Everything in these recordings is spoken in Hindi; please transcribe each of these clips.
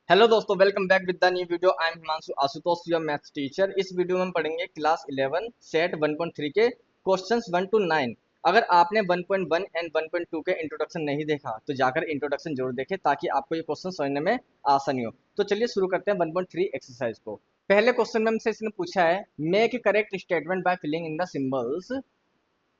हेलो दोस्तों, welcome back with the new video. I am Himanshu Ashutosh, your maths teacher. इस वीडियो में हम पढ़ेंगे क्लास 11 सेट 1.3 के क्वेश्चंस 1 to 9। अगर आपने 1.1 एंड 1.2 के इंट्रोडक्शन नहीं देखा तो जाकर इंट्रोडक्शन जरूर देखें ताकि आपको ये क्वेश्चन समझने में आसानी हो। तो चलिए शुरू करते हैं 1.3 एक्सरसाइज को। पहले क्वेश्चन में हमसे इसने पूछा है, make correct statement by filling in the symbols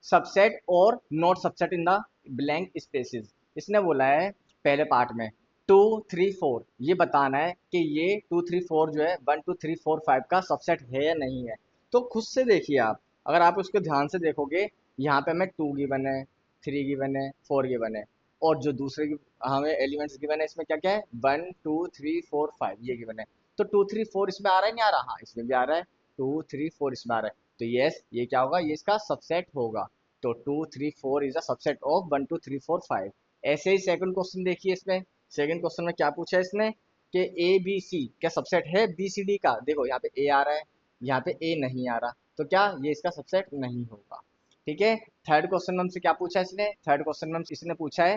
subset और not subset in the blank spaces. इसने बोला है पहले पार्ट में 2 3 4 ये बताना है कि ये 2 3 4 जो है 1 2 3 4 5 का सबसेट है या नहीं है। तो खुद से देखिए आप, अगर आप उसको ध्यान से देखोगे, यहाँ पे हमें 2 गिवन है, 3 गिवन है, 4 गिवन है, और जो दूसरे हमें एलिमेंट्स गिवन है इसमें क्या क्या है, 1 2 3 4 5 ये गिवन है। तो 2 3 4 इसमें आ रहा है, नहीं आ रहा? हाँ, इसमें भी आ रहा है। 2 3 4 इसमें आ रहा है, तो यस ये क्या होगा, ये इसका सबसेट होगा। तो 2 3 4 इज अ सबसेट ऑफ 1 2 3 4 5। ऐसे ही सेकंड क्वेश्चन देखिए, इसमें सेकंड क्वेश्चन में क्या पूछा है इसने कि ए बी सी क्या सबसेट है बी सी डी का। देखो यहाँ पे ए आ रहा है, यहाँ पे ए नहीं आ रहा, तो क्या ये इसका सबसेट नहीं होगा। ठीक है। थर्ड क्वेश्चन में हमसे क्या पूछा है इसने, थर्ड क्वेश्चन में इसने पूछा है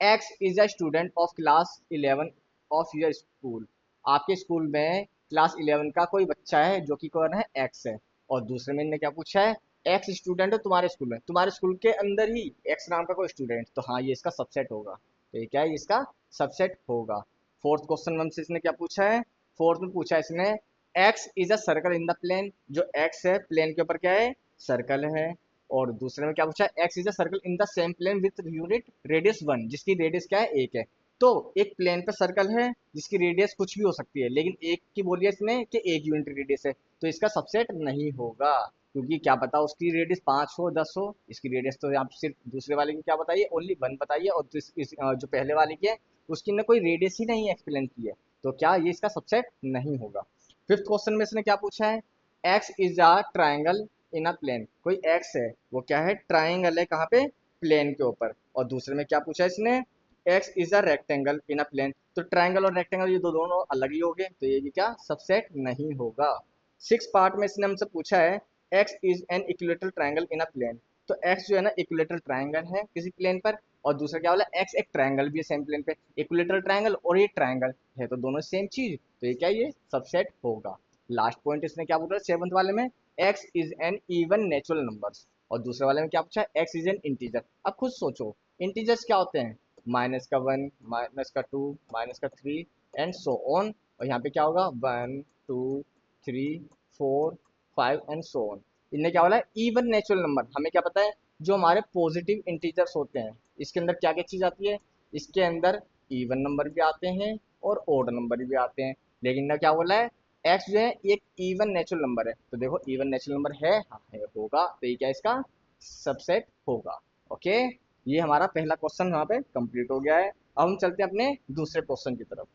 X is a student of class 11 of your school. आपके स्कूल में क्लास 11 का कोई बच्चा है जो कि कौन है, एक्स है। और दूसरे में इन्होंने क्या पूछा है, एक्स स्टूडेंट है तुम्हारे स्कूल में, तुम्हारे स्कूल के अंदर ही एक्स नाम का कोई स्टूडेंट, तो हाँ ये इसका सबसेट होगा। तो ये क्या है, ये इसका सबसेट होगा। फोर्थ क्वेश्चन में हमसे इसने क्या पूछा है, फोर्थ में पूछा है इसने X is a circle in the plane. जो एक्स है प्लेन के ऊपर क्या है, सर्कल है। और दूसरे में क्या पूछा है, X is a circle in the same plane with unit radius 1, जिसकी रेडियस क्या है, 1 है। तो एक प्लेन पे सर्कल है जिसकी रेडियस कुछ भी हो सकती है, लेकिन एक की बोली है इसने कि 1 यूनिट रेडियस है, तो इसका सबसेट नहीं होगा। क्योंकि क्या पता उसकी रेडियस 5 हो 10 हो, इसकी रेडियस तो आप सिर्फ दूसरे वाले की क्या बताइए, ओनली 1 बताइए, और जो पहले वाले की है उसकी ने कोई रेडियस ही नहीं एक्सप्लेन की है, तो क्या ये इसका सबसेट नहीं होगा। फिफ्थ क्वेश्चन में इसने क्या पूछा है, X is a triangle in a plane. कोई एक्स है वो क्या है, ट्राइंगल है, कहाँ पे, प्लेन के ऊपर। और दूसरे में क्या पूछा है इसने, X is a rectangle in a plane. तो ट्राइंगल और रेक्टेंगल ये दोनों अलग ही हो गए, तो ये भी क्या सबसेट नहीं होगा। सिक्स पार्ट में इसने हमसे पूछा है X is an equilateral triangle in a plane. तो एक्स जो है ना इक्विलेटरल ट्राइंगल है किसी प्लेन पर, और दूसरा क्या बोला, एक्स एक ट्राइंगल भी है सेम प्लेन पे। इक्विलेटरल ट्राइंगल और ये ट्राइंगल है तो दोनों सेम चीज, तो ये क्या, ये सबसेट होगा। लास्ट पॉइंट इसने क्या बोला सेवंथ वाले में, x is N even natural numbers. और दूसरे वाले में क्या पूछा है, एक्स इज एन इंटीजर। अब खुद सोचो, इंटीजर्स क्या होते हैं, -1 -2 -3 एंड सो ऑन। और यहाँ पे क्या होगा, 1 2 3 4 5 एंड सो ऑन। इनने क्या बोला है, इवन नेचुरल नंबर। हमें क्या पता है, जो हमारे पॉजिटिव इंटीजर्स होते हैं इसके अंदर क्या क्या चीज आती है, इसके अंदर इवन नंबर भी आते हैं और ओड नंबर भी आते हैं। लेकिन इन्होंने क्या बोला है, एक्स जो है एक इवन नेचुरल नंबर है, तो देखो इवन नेचुरल नंबर है, हाँ है, होगा, तो ये क्या इसका सबसेट होगा। ओके, ये हमारा पहला क्वेश्चन यहाँ पे कंप्लीट हो गया है। अब हम चलते हैं अपने दूसरे क्वेश्चन की तरफ।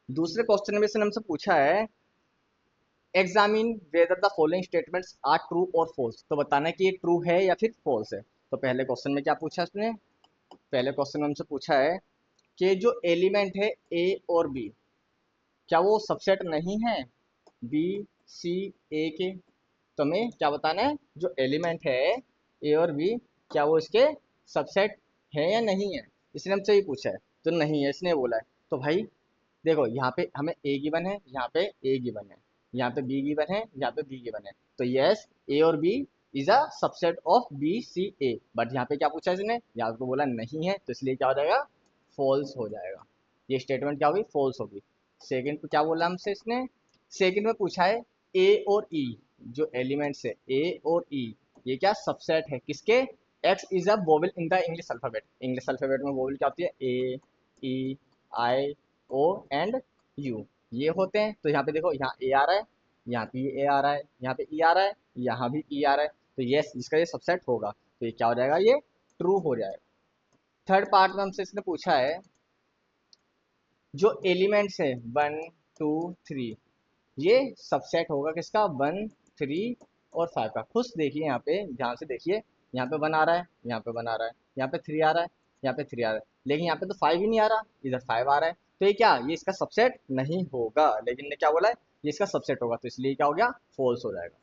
दूसरे क्वेश्चन में से हमसे पूछा है examine whether the following statements are true और फॉल्स। तो बताना है कि ये ट्रू है या फिर फॉल्स है। तो पहले क्वेश्चन में क्या पूछा इसने, पहले क्वेश्चन में हमसे पूछा है कि जो एलिमेंट है ए और बी, क्या वो सबसेट नहीं है बी सी ए के। तो हमें क्या बताना है, जो एलिमेंट है ए और बी, क्या वो इसके सबसेट है या नहीं है। इसने हमसे ये पूछा है, तो नहीं है इसने बोला है। तो भाई देखो, यहाँ पे हमें ए गिवन है, यहाँ पे ए गिवन है, यहाँ पे बी गिवन है, यहाँ पे बी गिवन है, तो यस ए और B is a subset of B C A. But यहाँ पे क्या पूछा है इसने, यहाँ पे बोला नहीं है, तो इसलिए क्या हो जाएगा, फॉल्स हो जाएगा। ये स्टेटमेंट क्या होगी, फॉल्स होगी। सेकंड पे क्या बोला हमसे इसने, सेकंड में पूछा है ए और ई, जो एलिमेंट्स है ए और ई, ये क्या सबसेट है किसके, x is a vowel in the English alphabet. English alphabet में वोवेल क्या होती है, ए ई आई ओ एंड यू, ये होते हैं। तो यहाँ पे देखो, यहाँ ए आ रहा है, यहाँ पे ए आ रहा है, यहाँ पे ई आ रहा है, यहाँ भी ई आ रहा है, तो यस इसका ये सबसेट होगा। तो ये क्या हो जाएगा, ये ट्रू हो जाएगा। थर्ड पार्ट में हमसे इसने पूछा है जो एलिमेंट्स है 1 2 3, ये सबसेट होगा किसका, 1 3 और 5 का। खुद देखिए, यहाँ पे ध्यान से देखिए, यहाँ पे 1 आ रहा है, यहाँ पे 1 आ रहा है, यहाँ पे 3 आ रहा है, यहाँ पे 3 आ रहा है, लेकिन यहाँ पे तो 5 ही नहीं आ रहा, इधर 5 आ रहा है। तो ये क्या, ये इसका सबसेट नहीं होगा। लेकिन ने क्या बोला है, ये इसका सबसेट होगा, तो इसलिए क्या हो गया, फॉल्स हो जाएगा।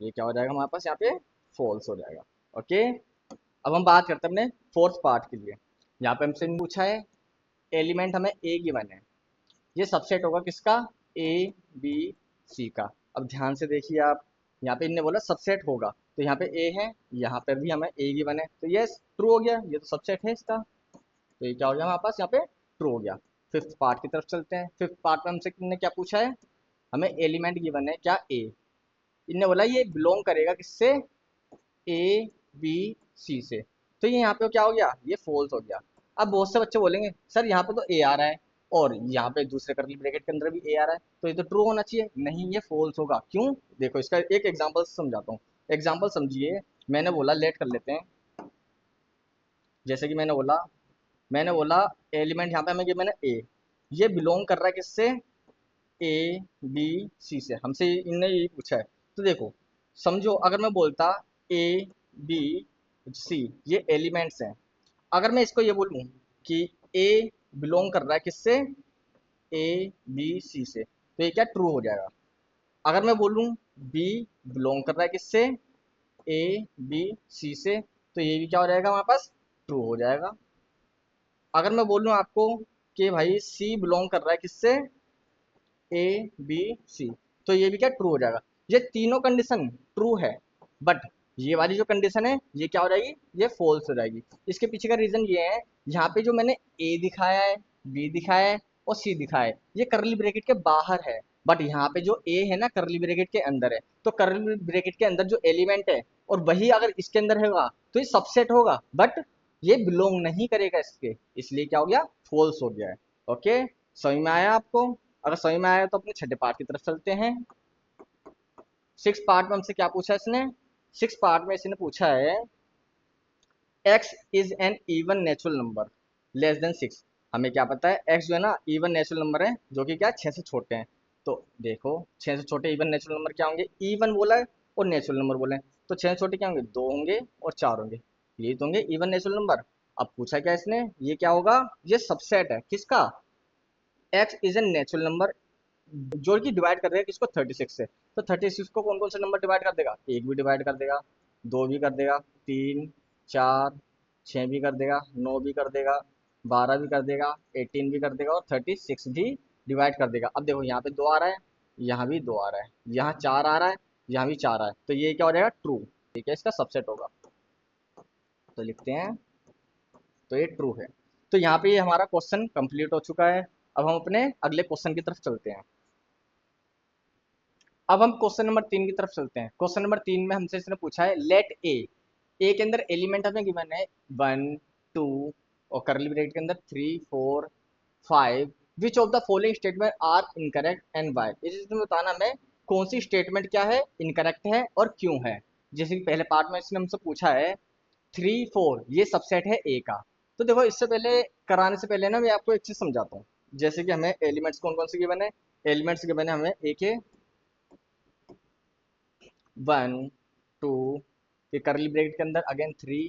ये क्या हो जाएगा हमारे पास यहाँ पे, फॉल्स हो जाएगा। ओके, अब हम बात करते हैं अपने फोर्थ पार्ट के लिए। यहाँ पे हमसे पूछा है एलिमेंट हमें ए गिवन है, ये सबसेट होगा किसका, ए बी सी का। अब ध्यान से देखिए आप, यहाँ पे इनने बोला सबसेट होगा, तो यहाँ पे ए है, यहाँ पर भी हमें ए गिवन है, तो ये ट्रू हो गया, ये तो सबसेट है इसका। तो ये क्या हो गया हमारे पास यहाँ पे, ट्रू हो गया। फिफ्थ पार्ट की तरफ चलते हैं। फिफ्थ पार्ट में हमसे किसने क्या पूछा है, हमें एलिमेंट गिवन है क्या, ए। इनने बोला ये बिलोंग करेगा किससे, ए बी सी से। तो ये यहाँ पे क्या हो गया, ये फॉल्स हो गया। अब बहुत से बच्चे बोलेंगे सर यहाँ पे तो ए आ रहा है और यहाँ पे दूसरे कर्ली ब्रैकेट के अंदर भी ए आ रहा है, तो ये तो ट्रू होना चाहिए। नहीं, ये फॉल्स होगा। क्यों, देखो इसका एक एग्जांपल समझाता हूँ। एग्जांपल समझिए, मैंने बोला लेट कर लेते हैं, जैसे कि मैंने बोला एलिमेंट यहाँ पे हमें मैंने ए, ये बिलोंग कर रहा है किससे, ए बी सी से। हमसे इनने यही पूछा है। तो देखो समझो, अगर मैं बोलता ए बी सी ये एलिमेंट्स हैं, अगर मैं इसको ये बोलूँ कि ए बिलोंग कर रहा है किससे, ए बी सी से, तो ये क्या ट्रू हो जाएगा। अगर मैं बोलूँ बी बिलोंग कर रहा है किससे, ए बी सी से, तो ये भी क्या हो जाएगा हमारे पास, ट्रू हो जाएगा। अगर मैं बोलूँ आपको कि भाई सी बिलोंग कर रहा है किससे, ए बी सी, तो ये भी क्या ट्रू हो जाएगा। ये तीनों कंडीशन ट्रू है, बट ये वाली जो कंडीशन है ये क्या हो जाएगी, ये फॉल्स हो जाएगी। इसके पीछे का रीजन ये है, यहाँ पे जो मैंने ए दिखाया है, बी दिखाया है और सी दिखाया है, ये करली ब्रैकेट के बाहर है, बट यहाँ पे जो ए है ना करली ब्रैकेट के अंदर है। तो करली ब्रैकेट के अंदर जो एलिमेंट है और वही अगर इसके अंदर होगा तो ये सबसेट होगा, बट ये बिलोंग नहीं करेगा इसके, इसलिए क्या हो गया, फॉल्स हो गया है। ओके, समझ में आया आपको। अगर समझ में आया तो अपने छठे पार्ट की तरफ चलते हैं। सिक्स पार्ट में हमसे क्या पूछा है इसने, सिक्स पार्ट में इसने पूछा है x is an even natural number less than 6। हमें क्या पता है x जो है ना इवन नेचुरल नंबर है, जो कि क्या 6 से छोटे हैं। तो देखो 6 से छोटे इवन नेचुरल नंबर क्या होंगे, इवन बोला है और नेचुरल नंबर बोले हैं, तो 6 से छोटे क्या होंगे, 2 होंगे और 4 होंगे, यही तो होंगे इवन नेचुरल नंबर। अब पूछा क्या इसने, ये क्या होगा, ये सबसेट है किसका, x is an natural number जो कि डिवाइड कर देगा किसको, 36 से। तो 36 को कौन कौन से नंबर डिवाइड कर देगा, एक भी डिवाइड कर देगा, दो भी कर देगा, तीन, चार, छः भी कर देगा, नौ भी कर देगा, 12 भी कर देगा, 18 भी कर देगा और 36 भी डिवाइड कर देगा। अब देखो यहाँ पे 2 आ रहा है, यहाँ भी 2 आ रहा है, यहाँ 4 आ रहा है, यहाँ भी 4 आ है, तो ये क्या हो जाएगा, ट्रू। ठीक है, इसका सबसेट होगा। तो लिखते हैं, तो ये ट्रू है। तो यहाँ पे ये हमारा क्वेश्चन कंप्लीट हो चुका है। अब हम अपने अगले क्वेश्चन की तरफ चलते हैं। अब हम क्वेश्चन नंबर 3 की तरफ चलते हैं। क्वेश्चन नंबर 3 में हमसे इसने पूछा है लेट ए, ए के अंदर एलिमेंट हमें गिवन है 1 2 और करली ब्रैकेट के अंदर 3 4 5, which of the following statement are incorrect and why. इसमें बताना हमें कौन सी स्टेटमेंट क्या है, इनकरेक्ट है और क्यों है। जैसे कि पहले पार्ट में इसने हमसे पूछा है 3 4 ये सबसेट है ए का। तो देखो इससे पहले कराने से पहले ना मैं आपको एक चीज समझाता हूँ। जैसे कि हमें एलिमेंट्स कौन कौन से गिवन है, एलिमेंट्स गिवन है हमें ए के 1 2, फिर करली ब्रैकेट के अंदर अगेन 3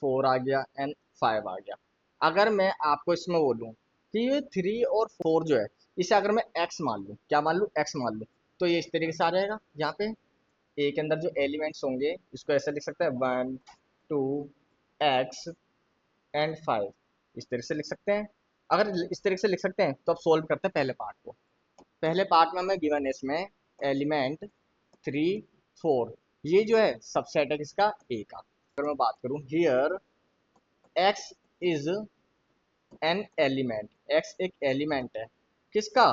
4 आ गया एंड 5 आ गया। अगर मैं आपको इसमें बोलूं कि ये 3 और 4 जो है, इसे अगर मैं x मान लूं, क्या मान लूं, x मान लूं, तो ये इस तरीके से आ जाएगा। यहाँ पे a के अंदर जो एलिमेंट्स होंगे इसको ऐसे लिख सकते हैं 1 2 x एंड 5, इस तरीके से लिख सकते हैं। अगर इस तरीके से लिख सकते हैं तो अब सोल्व करते हैं पहले पार्ट को। पहले पार्ट में हमें गिवन है इसमें एलिमेंट 3 4, ये जो है सबसेट है किसका, ए का। अगर मैं बात करूं here x is an element, x एक एलिमेंट है किसका,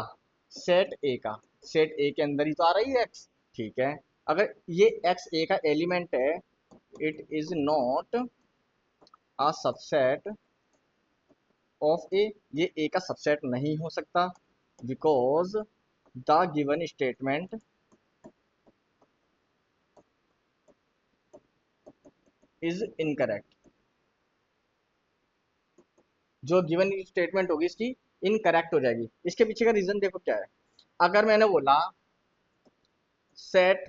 सेट ए का। सेट ए के अंदर ही तो आ रही है x। ठीक है, अगर ये x ए का एलिमेंट है, it is not a subset of A, ये ए का सबसेट नहीं हो सकता, because the given statement is incorrect. जो गिवन स्टेटमेंट होगी इसकी इनकरेक्ट हो जाएगी। इसके पीछे का रीजन देखो क्या है। अगर मैंने बोला सेट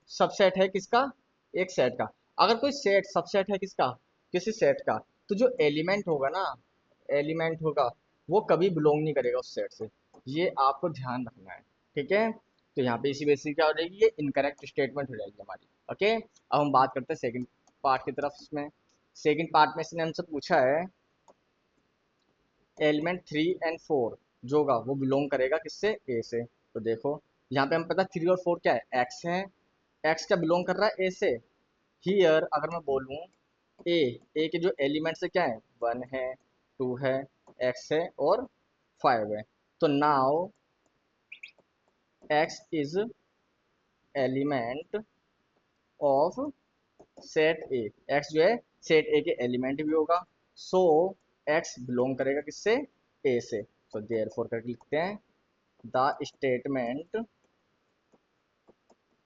सबसेट है किसका, एक सेट का, अगर कोई सेट सबसेट है किसका, किसी सेट का, तो जो एलिमेंट होगा ना, एलिमेंट होगा वो कभी बिलोंग नहीं करेगा उस सेट से। ये आपको ध्यान रखना है। ठीक है, तो यहाँ पे इसी बेसिस क्या हो जाएगी, ये इनकरेक्ट स्टेटमेंट हो जाएगी हमारी। ओके, अब हम बात करते हैं सेकंड पार्ट की तरफ। इसमें सेकंड पार्ट में इसने हमसे पूछा है एलिमेंट 3 एंड 4 जो होगा वो बिलोंग करेगा किससे, ए से। तो देखो यहाँ पे हमें पता 3 और 4 क्या है, एक्स है, एक्स क्या बिलोंग कर रहा है, ए से। हियर अगर मैं बोलूँ ए, ए के जो एलिमेंट्स है क्या है, 1 है, 2 है, एक्स है और 5 है। तो now x is element of set A, x जो है सेट ए के एलिमेंट भी होगा। सो एक्स बिलोंग करेगा किससे, ए से। तो देयरफॉर करके लिखते हैं द स्टेटमेंट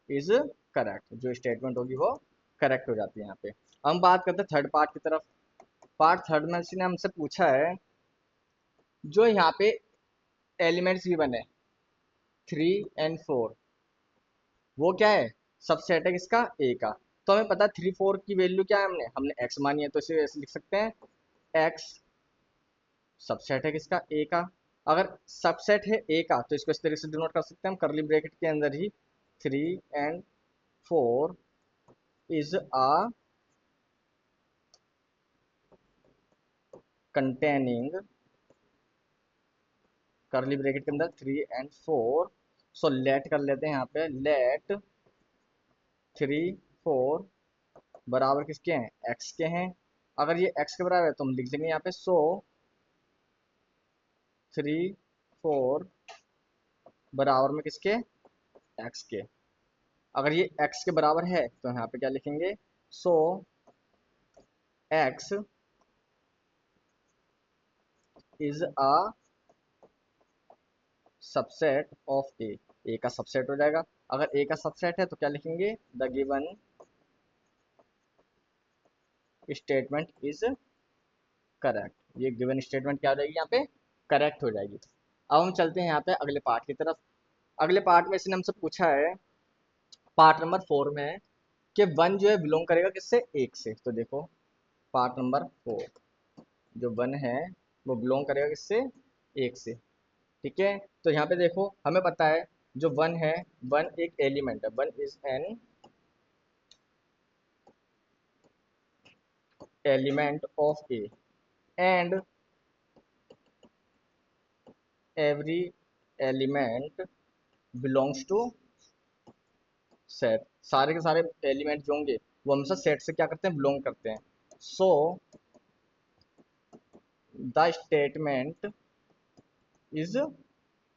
इज करेक्ट, जो स्टेटमेंट होगी वो करेक्ट हो जाती है यहाँ पे। हम बात करते हैं थर्ड पार्ट की तरफ। पार्ट थर्ड में इसने हमसे पूछा है जो यहाँ पे एलिमेंट्स भी बने 3 और 4, वो क्या है, सबसेट है किसका, ए का। तो हमें पता है 3 4 की वैल्यू क्या है, हमने हमने एक्स मानी है, तो इसे ऐसे लिख सकते हैं एक्स सबसेट है किसका, ए का। अगर सबसेट है ए का तो इसको इस तरीके से डिनोट कर सकते हैं हम करली ब्रैकेट के अंदर ही, 3 and 4 इज अ कंटेनिंग, करली ब्रैकेट के अंदर 3 and 4। सो लेट कर लेते हैं यहाँ पे, लेट 3 4 बराबर किसके हैं, एक्स के हैं। अगर ये एक्स के बराबर है तो हम लिख देंगे यहाँ पे, सो 3 4 बराबर में किसके, एक्स के। अगर ये एक्स के बराबर है तो यहाँ पे क्या लिखेंगे, so X is a subset of A, A का सबसेट हो जाएगा। अगर ए का सबसेट है तो क्या लिखेंगे, the given statement is correct. ये गिवन स्टेटमेंट क्या हो जाएगी यहाँ पे, करेक्ट हो जाएगी। अब हम चलते हैं यहाँ पे अगले पार्ट की तरफ। अगले पार्ट में इसने हमसे पूछा है पार्ट नंबर 4 में कि वन जो है बिलोंग करेगा किससे, एक से। तो देखो पार्ट नंबर 4 जो वन है वो बिलोंग करेगा किससे, एक से। ठीक है, तो यहाँ पे देखो हमें पता है जो वन है, वन एक एलिमेंट है, one is an element of A and every element belongs to set. सारे के सारे एलिमेंट जो होंगे वो हमेशा सेट से क्या करते हैं, बिलोंग करते हैं। So the statement is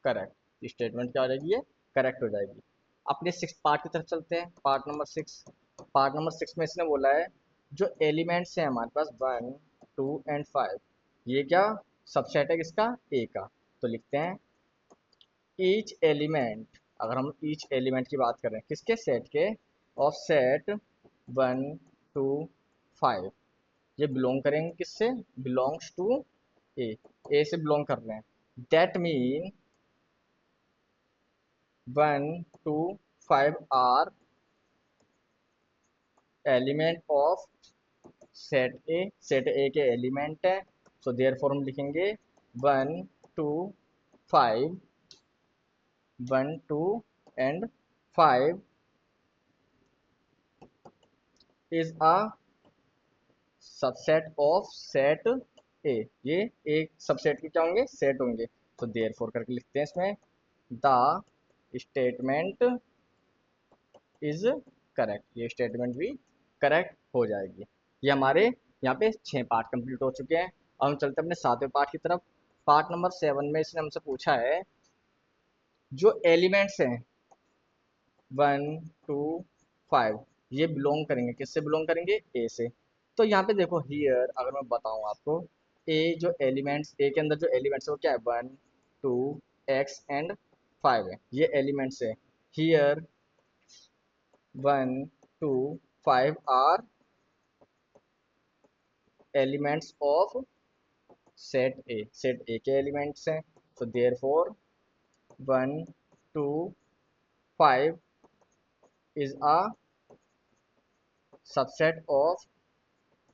correct, statement क्या हो जाएगी, ये करेक्ट हो जाएगी। अपने सिक्स पार्ट की तरफ चलते हैं, पार्ट नंबर 6। पार्ट नंबर 6 में इसने बोला है जो एलिमेंट्स हैं हमारे पास 1 2 and 5, ये क्या सबसेट है किसका, ए का। तो लिखते हैं ईच एलिमेंट, अगर हम ईच एलिमेंट की बात करें किसके, सेट के, ऑफ सेट 1 2 5, ये बिलोंग करेंगे किससे, बिलोंग्स टू ए, ए से बिलोंग कर रहे हैं। That mean 1 2 5 are element of set A, set A के एलिमेंट है। सो देयर फॉर हम लिखेंगे 1 2 5, 1 2 and 5 is a subset of set ए, ये एक सबसेट के क्या होंगे, सेट होंगे। तो देयर फॉर करके लिखते हैं इसमें द स्टेटमेंट इज करेक्ट, ये स्टेटमेंट भी करेक्ट हो जाएगी। ये हमारे यहाँ पे 6 पार्ट कंप्लीट हो चुके हैं। अब हम चलते हैं अपने 7वें पार्ट की तरफ। पार्ट नंबर 7 में इसने हमसे पूछा है जो एलिमेंट्स हैं 1 2 5, ये बिलोंग करेंगे किससे, बिलोंग करेंगे ए से। तो यहाँ पे देखो हियर अगर मैं बताऊँ आपको, ए जो एलिमेंट्स, ए के अंदर जो एलिमेंट्स है वो क्या है, 1 2 x and 5 है, ये एलिमेंट्स है। Here 1 2 5 are elements of set A, set A के एलिमेंट्स हैं। तो therefore 1 2 5 is a subset of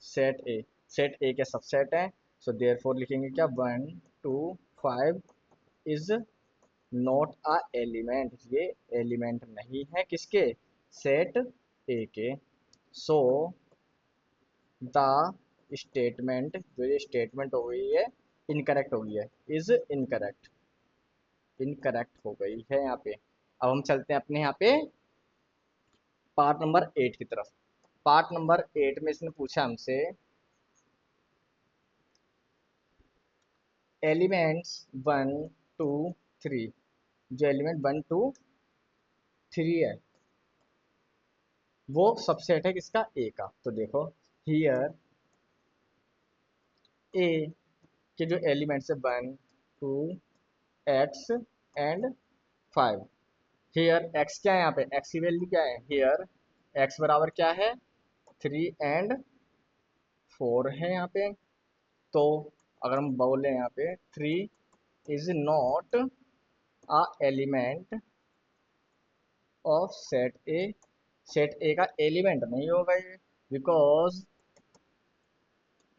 set A, set A के सबसेट है। सो देयर फोर लिखेंगे क्या, 1 2 5 इज नॉट अ एलिमेंट, ये एलिमेंट नहीं है किसके, सेट ए के। सो द स्टेटमेंट, जो ये स्टेटमेंट हो गई है इनकरेक्ट हो गई है, इज इनकरेक्ट। इनकरेक्ट हो गई है यहाँ पे। अब हम चलते हैं अपने यहाँ पे पार्ट नंबर 8 की तरफ। पार्ट नंबर 8 में इसने पूछा हमसे एलिमेंट्स 1 2 3, जो एलिमेंट 1 2 3 है वो सबसेट है किसका, ए का। तो देखो हियर ए के जो एलिमेंट्स है 1 2 एक्स एंड 5। हियर एक्स क्या है, यहाँ पे एक्स की वैल्यू क्या है, हियर एक्स बराबर क्या है 3 एंड 4 है यहाँ पे। तो अगर हम बोले यहाँ पे 3 is not a element of set A, set A का एलिमेंट नहीं होगा ये, बिकॉज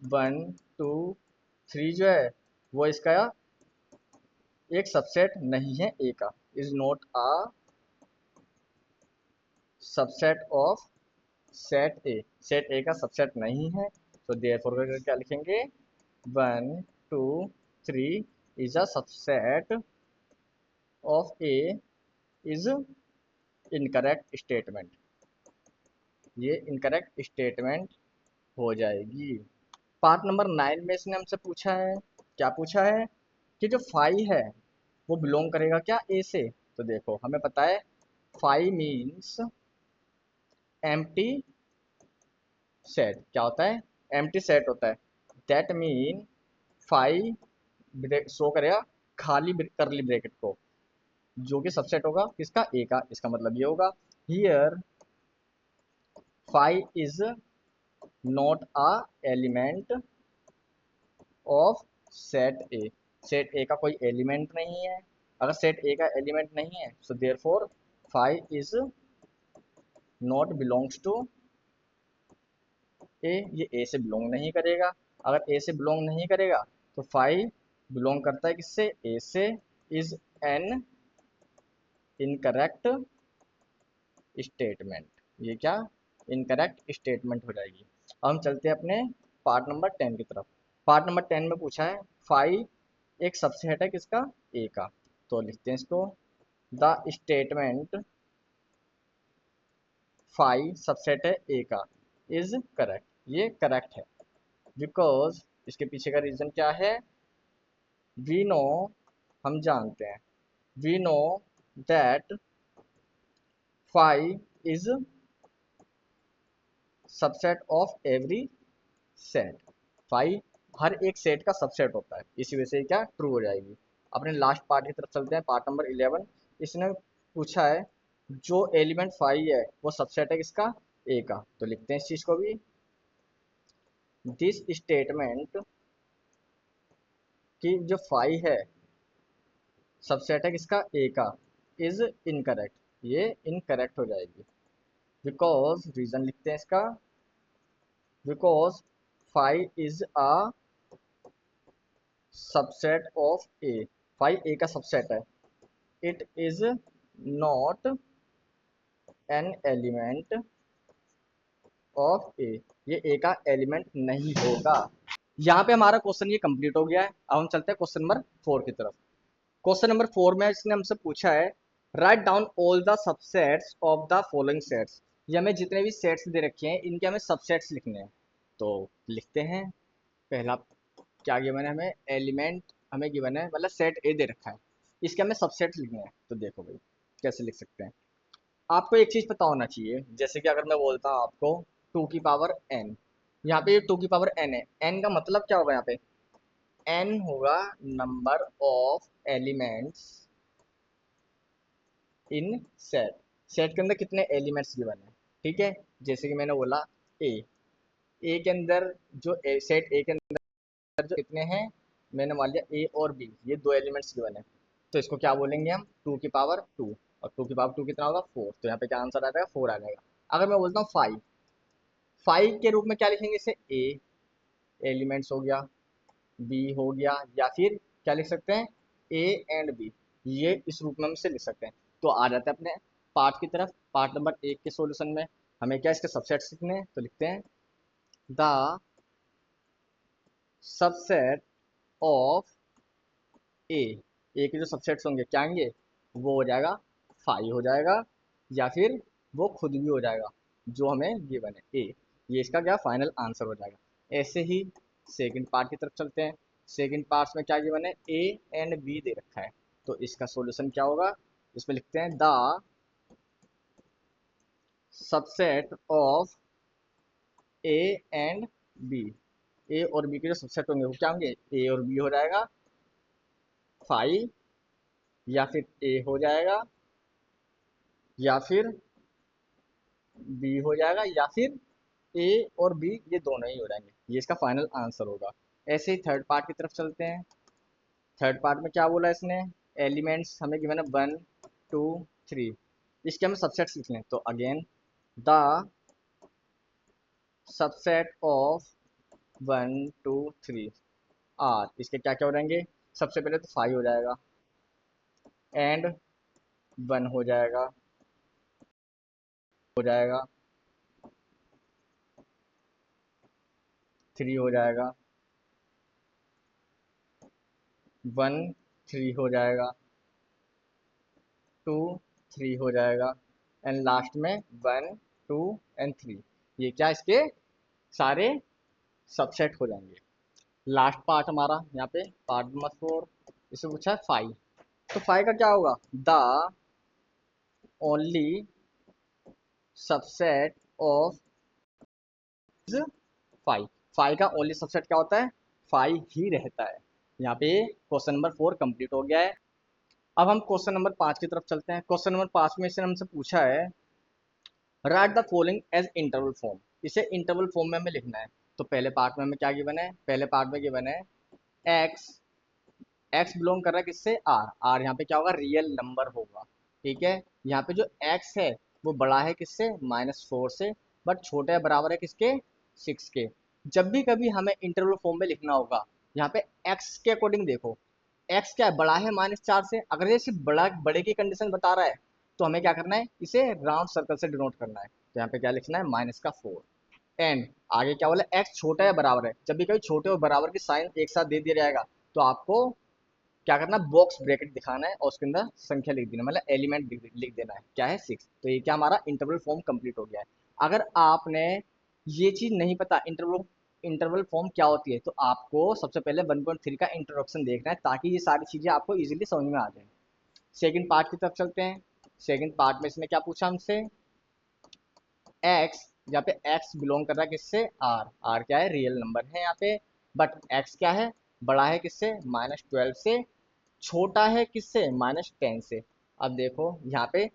1 2 3 जो है वो इसका एक सबसेट नहीं है ए का, is not a subset of set A, set A का सबसेट नहीं है। तो देयरफॉर क्या लिखेंगे 1 2 3 is a subset of A is incorrect statement, ये इनकरेक्ट स्टेटमेंट हो जाएगी। पार्ट नंबर 9 में इसने हमसे पूछा है, क्या पूछा है कि जो फाई है वो बिलोंग करेगा क्या ए से। तो देखो हमें पता है फाई मीन्स एम्प्टी सेट, क्या होता है एम्प्टी सेट होता है। दैट मीन फाई शो करेगा खाली करली ब्रैकेट को, जो कि सबसेट होगा किसका ए का। इसका मतलब ये होगा here phi is not a element of set A, set A का कोई एलिमेंट नहीं है। अगर सेट ए का एलिमेंट नहीं है so therefore five is not belongs to A, ये ए से बिलोंग नहीं करेगा। अगर ए से बिलोंग नहीं करेगा तो फाइव बिलोंग करता है किससे, ए से, इज एन इनकरेक्ट स्टेटमेंट, ये क्या इनकरेक्ट स्टेटमेंट हो जाएगी। अब हम चलते हैं अपने पार्ट नंबर 10 की तरफ। पार्ट नंबर 10 में पूछा है फाइव एक सबसेट है किसका, ए का। तो लिखते हैं इसको द स्टेटमेंट फाइव सबसेट है ए का इज करेक्ट, ये करेक्ट है। बिकॉज इसके पीछे का रीजन क्या है, वी नो हम जानते हैं, we know that five is subset of every set, five हर एक सेट का सबसेट होता है, इसी वजह से क्या ट्रू हो जाएगी। अपने लास्ट पार्ट की तरफ चलते हैं, पार्ट नंबर 11। इसने पूछा है जो एलिमेंट फाइव है वो सबसेट है किसका, ए का। तो लिखते हैं इस चीज को भी, दिस स्टेटमेंट कि जो फाइव है सबसेट है किसका, ए का, इज इनकरेक्ट, ये इनकरेक्ट हो जाएगी। बिकॉज रीजन लिखते हैं इसका, because five is a subset of A, five A का सबसेट है, it is not an element of A, ये ए का एलिमेंट नहीं होगा। यहाँ पे हमारा क्वेश्चन ये कंप्लीट हो गया है। अब हम चलते हैं क्वेश्चन नंबर 4 की तरफ। क्वेश्चन नंबर 4 में इसने हमसे पूछा है write down all the subsets of the following sets, ये हमें जितने भी सेट्स दे रखे हैं इनके हमें सबसेट्स लिखने हैं। तो लिखते हैं, पहला क्या गिवन है हमें, एलिमेंट हमें गिवन है, मतलब सेट ए दे रखा है, इसके हमें सबसेट्स लिखने हैं। तो देखो भाई कैसे लिख सकते हैं। आपको एक चीज़ पता होना चाहिए, जैसे कि अगर मैं बोलता हूँ आपको 2 की पावर n, यहाँ पे 2 की पावर n है, n का मतलब क्या होगा यहाँ पे, n होगा number of elements in set, set के अंदर कितने एलिमेंट्स गिवन है, ठीक है। जैसे कि मैंने बोला ए, ए के अंदर जो सेट ए के अंदर जो कितने हैं, मैंने मान लिया ए और बी, ये दो एलिमेंट्स गिवन है। तो इसको क्या बोलेंगे हम 2 की पावर 2, और 2 की पावर 2 कितना होगा 4, तो यहाँ पे क्या आंसर आ जाएगा 4 आ जाएगा। अगर मैं बोलता हूँ 5, 5 के रूप में क्या लिखेंगे इसे, ए एलिमेंट्स हो गया, बी हो गया, या फिर क्या लिख सकते हैं ए एंड बी, ये इस रूप में हम इसे लिख सकते हैं। तो आ जाते हैं अपने पार्ट की तरफ। पार्ट नंबर 1 के सॉल्यूशन में हमें क्या इसके सबसेट्स लिखने हैं, तो लिखते हैं द सबसेट ऑफ ए, ए के जो सबसेट्स होंगे क्या होंगे, वो हो जाएगा 5 हो जाएगा, या फिर वो खुद भी हो जाएगा जो हमें गिवन है ए। ये इसका क्या फाइनल आंसर हो जाएगा। ऐसे ही सेकंड पार्ट की तरफ चलते हैं। सेकंड पार्ट में क्या गिवन है, ए एंड बी दे रखा है, तो इसका सॉल्यूशन क्या होगा, इसमें लिखते हैं the subset of A and B. A और बी के जो सबसेट होंगे वो क्या होंगे, ए और बी हो जाएगा 5, या फिर ए हो जाएगा, या फिर बी हो जाएगा, या फिर ए और बी ये दोनों ही हो जाएंगे। ये इसका फाइनल आंसर होगा। ऐसे ही थर्ड पार्ट की तरफ चलते हैं। थर्ड पार्ट में क्या बोला इसने, एलिमेंट्स हमें गिवन है 1 2 3, इसके हमें सबसेट्स लिख लें। तो again the subset of 1 2 3 are, इसके क्या क्या हो जाएंगे, सबसे पहले तो 5 हो जाएगा, एंड 1 हो जाएगा, हो जाएगा 3 हो जाएगा, 1 3 हो जाएगा, 2 3 हो जाएगा, एंड लास्ट में 1 2 एंड 3। ये क्या इसके सारे सबसेट हो जाएंगे। लास्ट पार्ट हमारा यहाँ पे पार्ट नंबर 4, इससे पूछा है 5। तो 5 का क्या होगा, द ओनली सबसेट ऑफ 5। 5 का ओनली सबसेट क्या होता है, 5 ही रहता है। यहाँ पे क्वेश्चन नंबर 4 कंप्लीट हो गया है। अब हम क्वेश्चन नंबर 5 की तरफ चलते हैं। क्वेश्चन नंबर 5 में इसने हमसे पूछा है write the following as interval form, इसे इंटरवल फॉर्म में हमें लिखना है। तो पहले पार्ट में हमें क्या गिवन है, पहले पार्ट में गिवन है एक्स, एक्स बिलोंग कर रहा है किससे, आर, आर यहाँ पे क्या होगा, रियल नंबर होगा। ठीक है, यहाँ पे जो एक्स है वो बड़ा है किससे, -4 से, बट छोटा है बराबर है किसके, 6 के। जब भी कभी हमें इंटरवल फॉर्म में लिखना होगा, यहाँ पे एक्स के अकॉर्डिंग देखो, एक्स क्या है, बड़ा है -4 से। अगर ये सिर्फ बड़ा बड़े की कंडीशन बता रहा है तो हमें क्या करना है, इसे राउंड सर्कल से डिनोट करना है। तो यहाँ पे क्या लिखना है, -4। एंड आगे क्या बोला, एक्स छोटा है बराबर है। जब भी कभी छोटे और बराबर की साइन एक साथ दे दिया जाएगा तो आपको क्या करना, बॉक्स ब्रैकेट दिखाना है और उसके अंदर संख्या लिख देना, मतलब एलिमेंट लिख देना है, क्या है 6। तो ये क्या हमारा इंटरवल फॉर्म कंप्लीट हो गया है। अगर आपने ये चीज नहीं पता इंटरवल इंटरवल फॉर्म क्या होती है, तो आपको सबसे पहले 1.3 का इंट्रोडक्शन देखना है, ताकि ये सारी चीजें आपको इजीली समझ में आ जाए। सेकंड पार्ट की तरफ चलते हैं। सेकंड पार्ट में इसने क्या पूछा हमसे, एक्स, यहाँ पे एक्स बिलोंग कर रहा है किससे, आर, आर क्या है, रियल नंबर है यहाँ पे, बट एक्स क्या है, बड़ा है किससे, -12 से, छोटा है किससे, -10 से। अब देखो यहाँ पे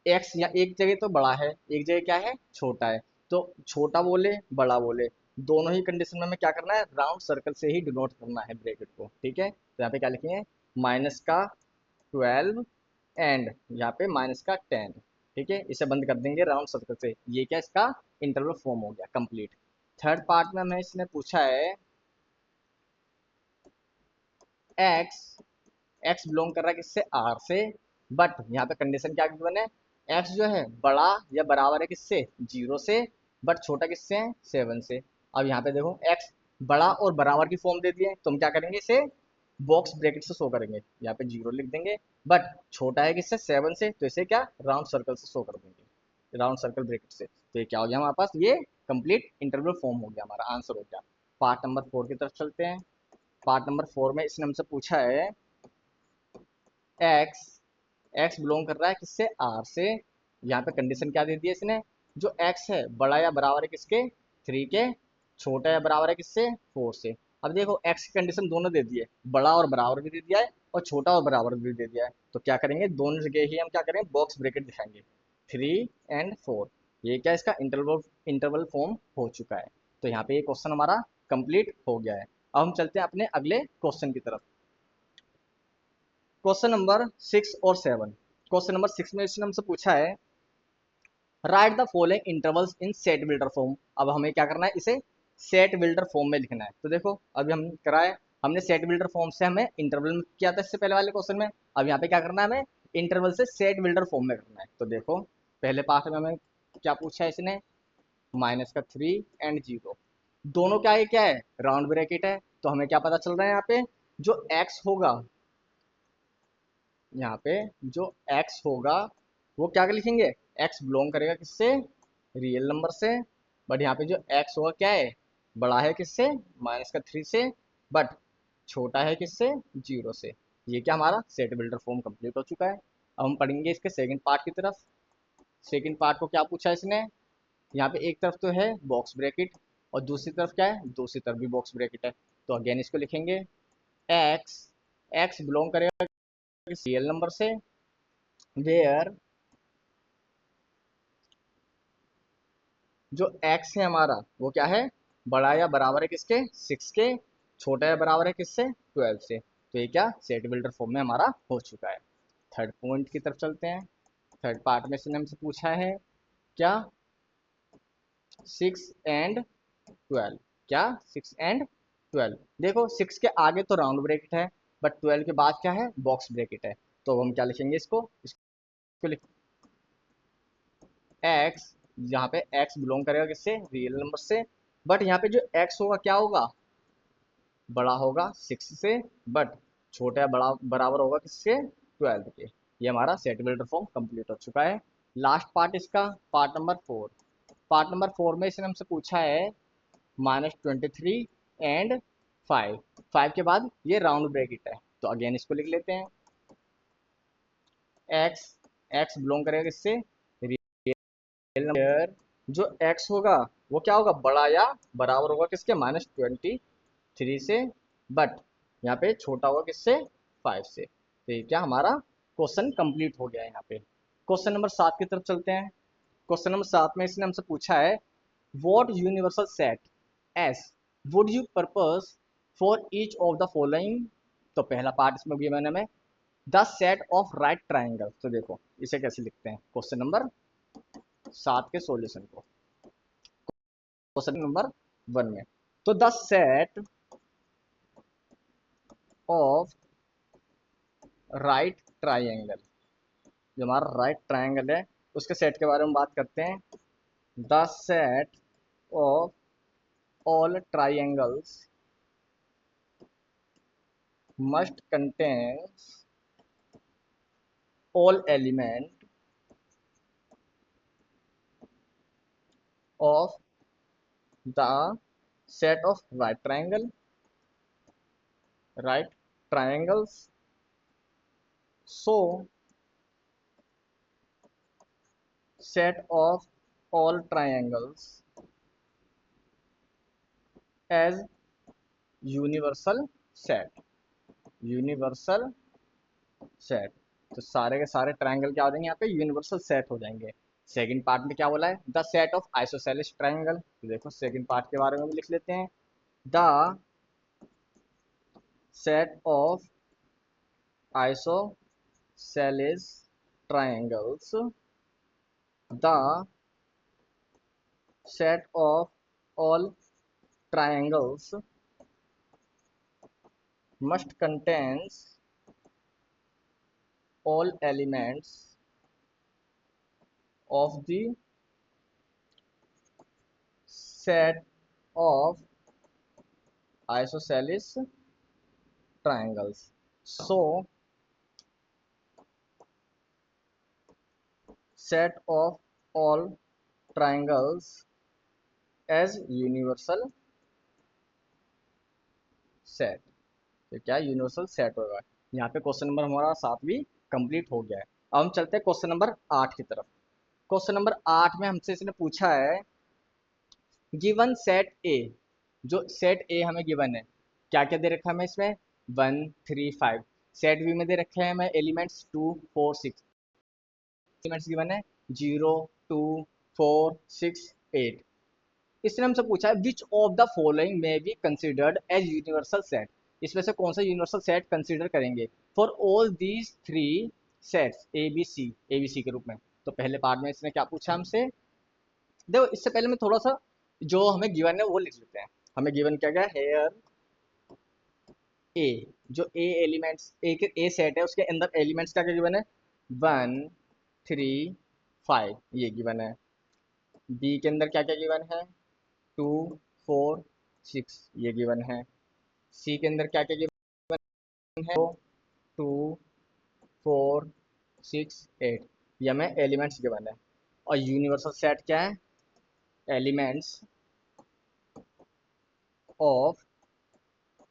एक्स या एक जगह तो बड़ा है, एक जगह क्या है, छोटा है। तो छोटा बोले बड़ा बोले, दोनों ही कंडीशन में हमें क्या करना है, राउंड सर्कल से ही डिनोट करना है ब्रैकेट को। ठीक है, तो यहाँ पे क्या लिखेंगे, -12 एंड यहाँ पे -10। ठीक है, इसे बंद कर देंगे राउंड सर्कल से। ये क्या इसका इंटरवल फॉर्म हो गया कंप्लीट। थर्ड पार्ट में हमें इसने पूछा है एक्स, एक्स बिलोंग कर रहा है किससे, आर से, बट यहाँ पे कंडीशन क्या गिवन है, एक्स जो है बड़ा या बराबर है किससे, 0 से, बट छोटा किससे है, 7 से। अब यहाँ पे देखो एक्स बड़ा और बराबर की फॉर्म दे दिए, तो हम क्या करेंगे, इसे बॉक्स ब्रैकेट से शो करेंगे, यहाँ पे 0 लिख देंगे। बट छोटा है किससे, 7 से, तो इसे क्या राउंड सर्कल से शो कर देंगे, राउंड सर्कल ब्रैकेट से। तो ये क्या हो गया हमारे पास, ये कंप्लीट इंटरवल फॉर्म हो गया, हमारा आंसर हो गया। पार्ट नंबर 4 की तरफ चलते हैं। पार्ट नंबर 4 में इसने हमसे पूछा है एक्स, एक्स बिलोंग कर रहा है किससे, आर से। यहाँ पे कंडीशन क्या दे दी है इसने, जो एक्स है बड़ा या बराबर है किसके, 3 के, छोटा या बराबर है किससे, 4 से। अब देखो एक्स की कंडीशन दोनों दे दी है, बड़ा और बराबर भी दे दिया है और छोटा और बराबर भी दे दिया है। तो क्या करेंगे, दोनों जगह ही हम क्या करेंगे, बॉक्स ब्रैकेट दिखाएंगे, 3 और 4। ये क्या इसका इंटरवल इंटरवल फॉर्म हो चुका है। तो यहाँ पे ये क्वेश्चन हमारा कंप्लीट हो गया है। अब हम चलते हैं अपने अगले क्वेश्चन की तरफ। क्वेश्चन नंबर 6 और 7। क्वेश्चन नंबर 6 में इसने हमसे पूछा है write the following intervals in set builder form. अब हमें क्या करना है, इसे सेट बिल्डर फॉर्म में लिखना है। तो देखो अभी हम कराए, हमने सेट बिल्डर फॉर्म से हमें इंटरवल किया था इससे पहले वाले क्वेश्चन में। अब यहाँ पे क्या करना है, हमें इंटरवल से सेट बिल्डर फॉर्म में करना है। तो देखो पहले पार्ट में हमें क्या पूछा है इसने, -3 एंड 0, दोनों क्या है, राउंड ब्रैकेट है। तो हमें क्या पता चल रहा है, यहाँ पे जो एक्स होगा यहाँ पे जो x होगा वो क्या लिखेंगे, x बिलोंग करेगा किससे, रियल नंबर से। बट यहाँ पे जो x होगा क्या है, बड़ा है किससे, -3 से, बट छोटा है किससे, 0 से। ये क्या हमारा सेट बिल्डर फॉर्म कंप्लीट हो चुका है। अब हम पढ़ेंगे इसके सेकंड पार्ट की तरफ। सेकंड पार्ट को क्या पूछा है इसने, यहाँ पे एक तरफ तो है बॉक्स ब्रैकेट और दूसरी तरफ क्या है, दूसरी तरफ भी बॉक्स ब्रैकेट है। तो अगेन इसको लिखेंगे x, x बिलोंग करेगा रियल नंबर से, वेयर जो x है हमारा वो क्या है, बड़ा या बराबर है किसके, 6 के, छोटा या बराबर है किससे, 12 से। तो ये क्या सेट बिल्डर फॉर्म में हमारा हो चुका है। थर्ड पॉइंट की तरफ चलते हैं। थर्ड पार्ट में इसने हमसे पूछा है क्या, 6 and 12, क्या 6 and 12। देखो 6 के आगे तो राउंड ब्रैकेट है, बट 12 के बाद क्या है, बॉक्स ब्रैकेट है। तो हम क्या लिखेंगे इसको लिख x, यहाँ पे x बिलोंग करेगा किससे, रियल नंबर से। बट यहाँ पे जो x होगा क्या होगा, बड़ा होगा 6 से, बट छोटा या बड़ा बराबर होगा किससे, 12 के। ये हमारा सेट बिल्डर फॉर्म कंप्लीट हो चुका है। लास्ट पार्ट इसका पार्ट नंबर 4। पार्ट नंबर 4 में इसने हमसे पूछा है -23 and 5। 5 के बाद ये राउंड ब्रैकेट है, तो अगेन इसको लिख लेते हैं x, x बिलोंग करेगा किससे, रियल नंबर। जो x होगा वो क्या होगा, बड़ा या बराबर होगा किसके, -23 से, बट यहाँ पे छोटा होगा किससे, 5 से। तो ये क्या हमारा क्वेश्चन कंप्लीट हो गया है। यहाँ पे क्वेश्चन नंबर 7 की तरफ चलते हैं। क्वेश्चन नंबर 7 में इसने हमसे पूछा है what universal set S would you purpose for each of the following. तो पहला पार्ट इसमें गिवन है हमें the set of right triangle. तो देखो इसे कैसे लिखते हैं क्वेश्चन नंबर 7 के सॉल्यूशन को, क्वेश्चन नंबर 1 में। तो the set of right triangle, जो हमारा राइट ट्राइंगल है उसके सेट के बारे में बात करते हैं। The set of all triangles must contains all element of the set of right triangles. So set of all triangles as universal set, universal set. तो सारे के सारे ट्रायंगल क्या हो जाएंगे, यहाँ पे यूनिवर्सल सेट हो जाएंगे। सेकंड पार्ट में क्या बोला है, the set of isosceles triangle. तो देखो सेकंड पार्ट के बारे में भी लिख लेते हैं, the set of isosceles triangles, the set of all triangles must contains all elements of the set of isosceles triangles. So set of all triangles as universal set। तो क्या यूनिवर्सल सेट होगा। यहाँ पे क्वेश्चन नंबर हमारा 7 भी कंप्लीट हो गया है। अब हम चलते हैं क्वेश्चन नंबर 8 की तरफ। क्वेश्चन नंबर 8 में हमसे इसने पूछा है गिवन सेट ए, जो सेट ए हमें गिवन है, क्या क्या दे रखा है हमें इसमें, 1 3 5। सेट बी में दे रखे हैं हमें एलिमेंट्स 2 4 6, एलिमेंट्स गिवन है 0 2 4 6 8। इसने हमसे पूछा है विच ऑफ द फॉलोइंग में be considered as universal set, इसमें से कौन सा यूनिवर्सल सेट कंसिडर करेंगे for all these 3 sets A B C के रूप में। तो पहले पार्ट में इसने क्या पूछा हमसे, देखो इससे पहले मैं थोड़ा सा जो हमें गिवन है वो लिख लेते हैं। हमें गिवन क्या गया, हेयर ए, जो ए एलिमेंट्स ए सेट है उसके अंदर एलिमेंट्स क्या क्या गिवन है, 1 3 5 ये गिवन है। बी के अंदर क्या क्या गिवन है, 2 4 6 ये गिवन है। सी के अंदर क्या क्या गिवन है, 2 4 6 8, ये हमें एलिमेंट्स गिवन है। और यूनिवर्सल सेट क्या है? Elements of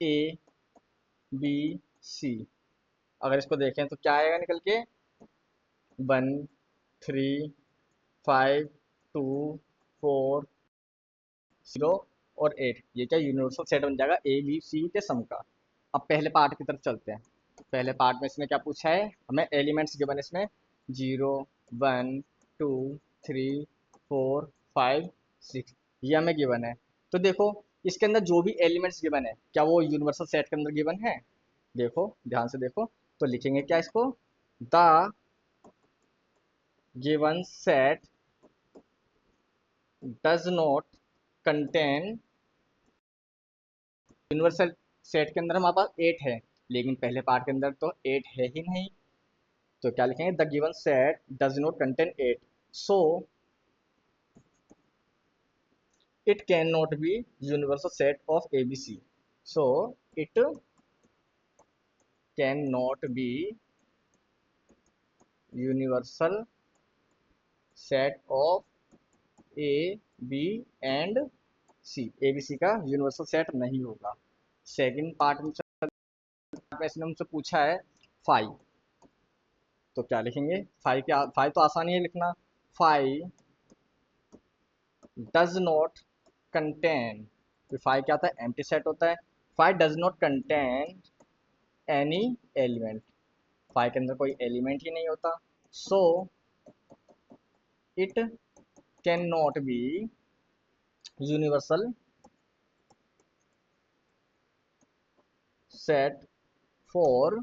A B C. अगर इसको देखें तो क्या आएगा निकल के? 1 3 5 2 4 0 और 8, ये क्या यूनिवर्सल सेट बन जाएगा ए बी सी के सम का। अब पहले पार्ट की तरफ चलते हैं। पहले पार्ट में इसने क्या पूछा है? हमें एलिमेंट्स गिवन इसमें 0 1 2 3 4 5 6, ये हमें गिवन है। तो देखो इसके अंदर जो भी एलिमेंट्स गिवन है क्या वो यूनिवर्सल सेट के अंदर गिवन है? देखो ध्यान से देखो, तो लिखेंगे क्या इसको? The given set does not contain, universal set के अंदर हमारे पास 8 है, लेकिन पहले पार्ट के अंदर तो 8 है ही नहीं। तो क्या लिखेंगे? The given set does not contain 8, so it can not be universal set of ABC. So it can not be universal set of A B and C. A B C का यूनिवर्सल सेट नहीं होगा। सेकंड पार्ट में इसने हमसे पूछा है 5, तो क्या लिखेंगे? 5 क्या? 5 तो आसानी है लिखना। 5 डज नॉट कंटेन, 5 क्या होता है? एम्प्टी सेट होता है। 5 does not contain any element, 5 के अंदर कोई एलिमेंट ही नहीं होता। So it can not be universal set for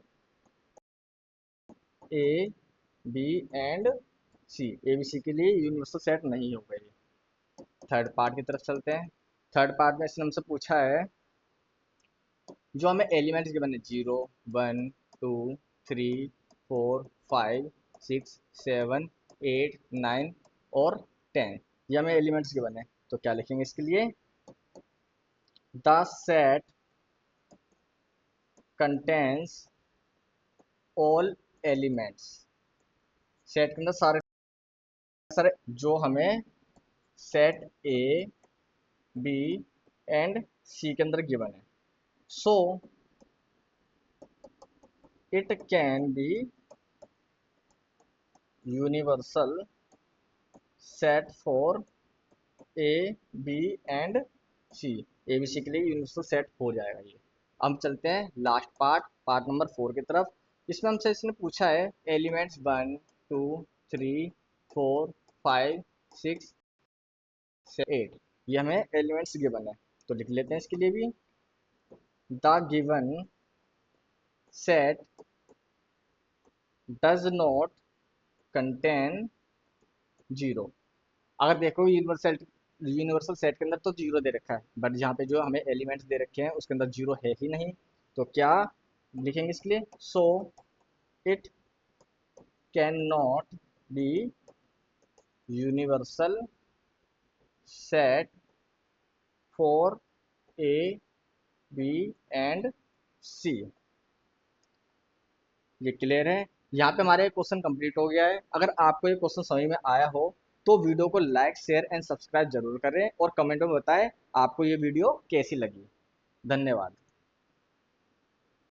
A B and C. A B C के लिए यूनिवर्सल सेट नहीं होगा ये। थर्ड पार्ट की तरफ चलते हैं। थर्ड पार्ट में इसने हमसे पूछा है जो हमें एलिमेंट्स गिवन है 0 1 2 3 4 5 6 7 8 9 और 10, ये हमें एलिमेंट्स गिवन है। तो क्या लिखेंगे इसके लिए? The set contains all elements, set के अंदर सारे सारे जो हमें set A B and C के अंदर गिवन है। So it can be universal set for A B and C. A B C के लिए यूनिवर्सल सेट हो जाएगा ये। अब चलते हैं लास्ट पार्ट, पार्ट नंबर 4 की तरफ। इसमें हमसे इसने पूछा है एलिमेंट्स 1 2 3 4 5 6 8, ये हमें एलिमेंट्स गिवन है। तो लिख लेते हैं इसके लिए भी। The given set does not contain 0। अगर देखो यूनिवर्सल सेट के अंदर तो 0 दे रखा है, बट जहाँ पे जो हमें एलिमेंट्स दे रखे हैं उसके अंदर 0 है ही नहीं। तो क्या लिखेंगे इसके लिए? So it can not be universal set for A B and C. ये क्लियर है? यहाँ पे हमारे क्वेश्चन कंप्लीट हो गया है। अगर आपको ये क्वेश्चन समझ में आया हो तो वीडियो को लाइक शेयर एंड सब्सक्राइब जरूर करें और कमेंट में बताएं आपको ये वीडियो कैसी लगी। धन्यवाद।